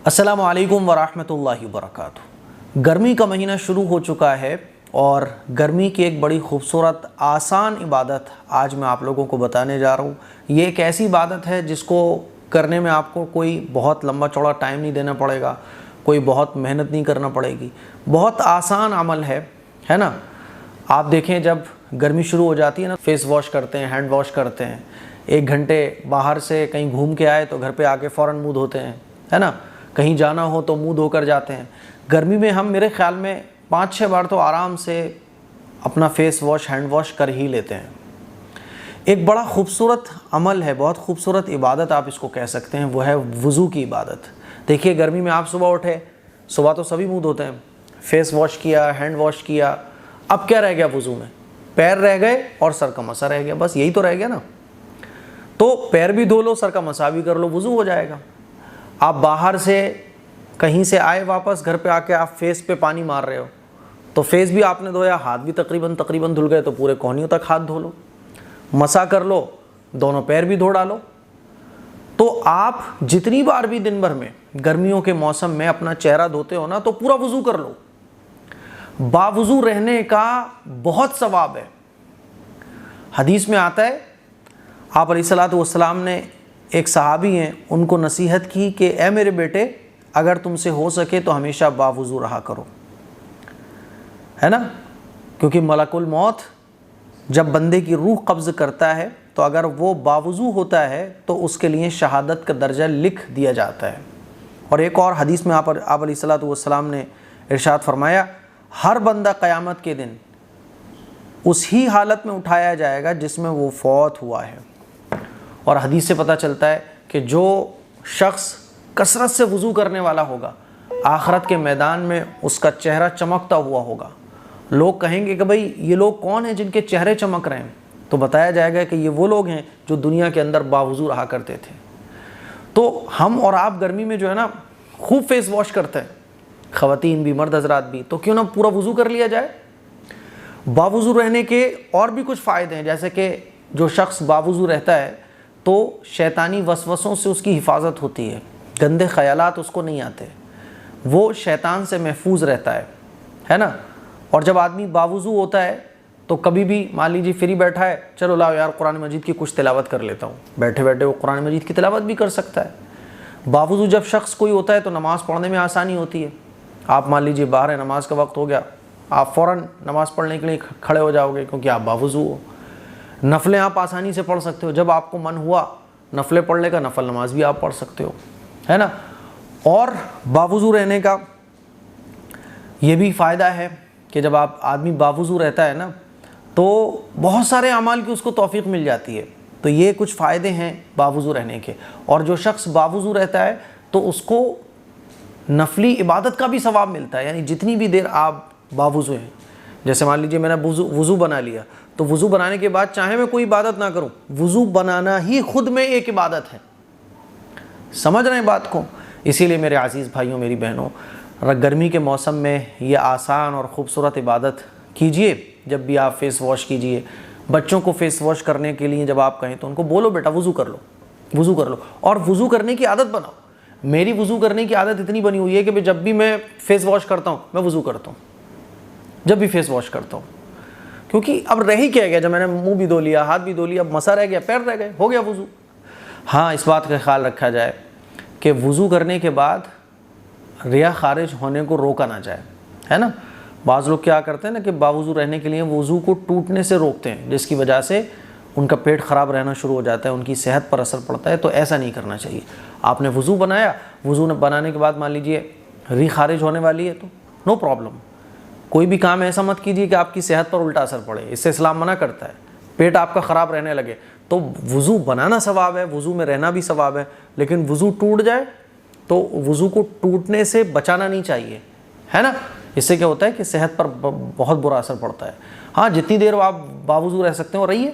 السلام علیکم ورحمۃ اللہ وبرکاتہ۔ گرمی کا مہینہ شروع ہو چکا ہے اور گرمی کی ایک بڑی خوبصورت آسان عبادت آج میں آپ لوگوں کو بتانے جا رہا ہوں۔ یہ ایک ایسی عبادت ہے جس کو کرنے میں آپ کو کوئی بہت لمبا چوڑا ٹائم نہیں دینا پڑے گا، کوئی بہت محنت نہیں کرنا پڑے گی، بہت آسان عمل ہے نا۔ آپ دیکھیں جب گرمی شروع ہو جاتی ہے نا، فیس واش کرتے ہیں، ہینڈ واش کرتے ہیں، 1 گھنٹے باہر سے کہیں گھوم کے آئے تو گھر پہ آ کے فوراً منہ دھوتے ہیں، ہے نا۔ کہیں جانا ہو تو منہ دھو کر جاتے ہیں۔ گرمی میں ہم میرے خیال میں 5-6 بار تو آرام سے اپنا فیس واش ہینڈ واش کر ہی لیتے ہیں۔ ایک بڑا خوبصورت عمل ہے، بہت خوبصورت عبادت آپ اس کو کہہ سکتے ہیں، وہ ہے وضو کی عبادت۔ دیکھیے گرمی میں آپ صبح اٹھے، صبح تو سبھی منہ دھوتے ہیں، فیس واش کیا، ہینڈ واش کیا، اب کیا رہ گیا وضو میں؟ پیر رہ گئے اور سر کا مسا رہ گیا، بس یہی تو رہ گیا نا۔ تو پیر بھی دھو لو، سر کا مسا بھی کر لو، وضو ہو جائے گا۔ آپ باہر سے کہیں سے آئے واپس، گھر پہ آ کے آپ فیس پہ پانی مار رہے ہو تو فیس بھی آپ نے دھویا، ہاتھ بھی تقریباً دھل گئے، تو پورے کوہنیوں تک ہاتھ دھو لو، مسا کر لو، دونوں پیر بھی دھو ڈالو۔ تو آپ جتنی بار بھی دن بھر میں گرمیوں کے موسم میں اپنا چہرہ دھوتے ہو نا، تو پورا وضو کر لو۔ باوضو رہنے کا بہت ثواب ہے۔ حدیث میں آتا ہے، آپ علیہ الصلوۃ والسلام نے ایک صحابی ہیں ان کو نصیحت کی کہ اے میرے بیٹے، اگر تم سے ہو سکے تو ہمیشہ باوضو رہا کرو، ہے نا۔ کیونکہ ملک الموت جب بندے کی روح قبض کرتا ہے تو اگر وہ باوضو ہوتا ہے تو اس کے لیے شہادت کا درجہ لکھ دیا جاتا ہے۔ اور ایک اور حدیث میں آپ علیہ الصلوۃ والسلام نے ارشاد فرمایا، ہر بندہ قیامت کے دن اسی حالت میں اٹھایا جائے گا جس میں وہ فوت ہوا ہے۔ اور حدیث سے پتہ چلتا ہے کہ جو شخص کثرت سے وضو کرنے والا ہوگا، آخرت کے میدان میں اس کا چہرہ چمکتا ہوا ہوگا۔ لوگ کہیں گے کہ بھئی یہ لوگ کون ہیں جن کے چہرے چمک رہے ہیں؟ تو بتایا جائے گا کہ یہ وہ لوگ ہیں جو دنیا کے اندر باوضو رہا کرتے تھے۔ تو ہم اور آپ گرمی میں جو ہے نا خوب فیس واش کرتے ہیں، خواتین بھی مرد حضرات بھی، تو کیوں نہ پورا وضو کر لیا جائے۔ باوضو رہنے کے اور بھی کچھ فائدے ہیں، جیسے کہ جو شخص باوضو رہتا ہے تو شیطانی وسوسوں سے اس کی حفاظت ہوتی ہے، گندے خیالات اس کو نہیں آتے، وہ شیطان سے محفوظ رہتا ہے نا۔ اور جب آدمی باوضو ہوتا ہے تو کبھی بھی مان لیجیے فری بیٹھا ہے، چلو لاؤ یار قرآن مجید کی کچھ تلاوت کر لیتا ہوں، بیٹھے بیٹھے وہ قرآن مجید کی تلاوت بھی کر سکتا ہے۔ باوضو جب شخص کوئی ہوتا ہے تو نماز پڑھنے میں آسانی ہوتی ہے۔ آپ مان لیجیے باہر ہے، نماز کا وقت ہو گیا، آپ فوراً نماز پڑھنے کے لیے کھڑے ہو جاؤ گے کیونکہ آپ باوضو ہو۔ نفلیں آپ آسانی سے پڑھ سکتے ہو، جب آپ کو من ہوا نفلیں پڑھنے کا، نفل نماز بھی آپ پڑھ سکتے ہو، ہے نا۔ اور باوضو رہنے کا یہ بھی فائدہ ہے کہ جب آدمی باوضو رہتا ہے نا تو بہت سارے اعمال کی اس کو توفیق مل جاتی ہے۔ تو یہ کچھ فائدے ہیں باوضو رہنے کے۔ اور جو شخص باوضو رہتا ہے تو اس کو نفلی عبادت کا بھی ثواب ملتا ہے، یعنی جتنی بھی دیر آپ باوضو ہیں، جیسے مان لیجیے میں نے وضو بنا لیا، تو وضو بنانے کے بعد چاہے میں کوئی عبادت نہ کروں، وضو بنانا ہی خود میں ایک عبادت ہے۔ سمجھ رہے ہیں بات کو؟ اسی لیے میرے عزیز بھائیوں، میری بہنوں، گرمی کے موسم میں یہ آسان اور خوبصورت عبادت کیجئے۔ جب بھی آپ فیس واش کیجئے، بچوں کو فیس واش کرنے کے لیے جب آپ کہیں تو ان کو بولو بیٹا وضو کر لو، وضو کر لو، اور وضو کرنے کی عادت بناؤ۔ میری وضو کرنے کی عادت اتنی بنی ہوئی ہے کہ جب بھی میں فیس واش کرتا ہوں میں وضو کرتا ہوں، جب بھی فیس واش کرتا ہوں، کیونکہ اب رہ ہی کیا گیا، جب میں نے منہ بھی دھو لیا، ہاتھ بھی دھو لیا، اب مسا رہ گیا، پیر رہ گئے، ہو گیا وضو۔ ہاں اس بات کا خیال رکھا جائے کہ وضو کرنے کے بعد ریا خارج ہونے کو روکا نہ جائے، ہے نا۔ بعض لوگ کیا کرتے ہیں نا کہ باوضو رہنے کے لیے وضو کو ٹوٹنے سے روکتے ہیں، جس کی وجہ سے ان کا پیٹ خراب رہنا شروع ہو جاتا ہے، ان کی صحت پر اثر پڑتا ہے۔ تو ایسا نہیں کرنا چاہیے۔ آپ نے وضو بنایا، وضو بنانے کے بعد مان لیجیے ری خارج ہونے والی ہے تو نو پرابلم، کوئی بھی کام ایسا مت کیجیے کہ آپ کی صحت پر الٹا اثر پڑے، اس سے اسلام منع کرتا ہے۔ پیٹ آپ کا خراب رہنے لگے تو وضو بنانا ثواب ہے، وضو میں رہنا بھی ثواب ہے، لیکن وضو ٹوٹ جائے تو وضو کو ٹوٹنے سے بچانا نہیں چاہیے، ہے نا۔ اس سے کیا ہوتا ہے کہ صحت پر بہت برا اثر پڑتا ہے۔ ہاں جتنی دیر آپ باوضو رہ سکتے ہو رہیے،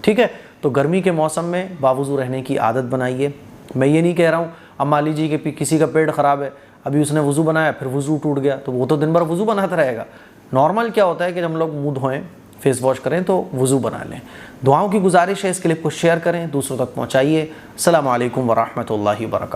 ٹھیک ہے۔ تو گرمی کے موسم میں باوضو رہنے کی عادت بنائیے۔ میں یہ نہیں کہہ رہا ہوں اب مان لیجیے کہ کسی کا پیٹ خراب ہے، ابھی اس نے وضو بنایا پھر وضو ٹوٹ گیا تو وہ تو دن بھر وضو بناتا رہے گا۔ نارمل کیا ہوتا ہے کہ جب ہم لوگ منہ دھوئیں، فیس واش کریں تو وضو بنا لیں۔ دعاؤں کی گزارش ہے، اس کلپ کو شیئر کریں، دوسروں تک پہنچائیے۔ السلام علیکم ورحمۃ اللہ وبرکاتہ۔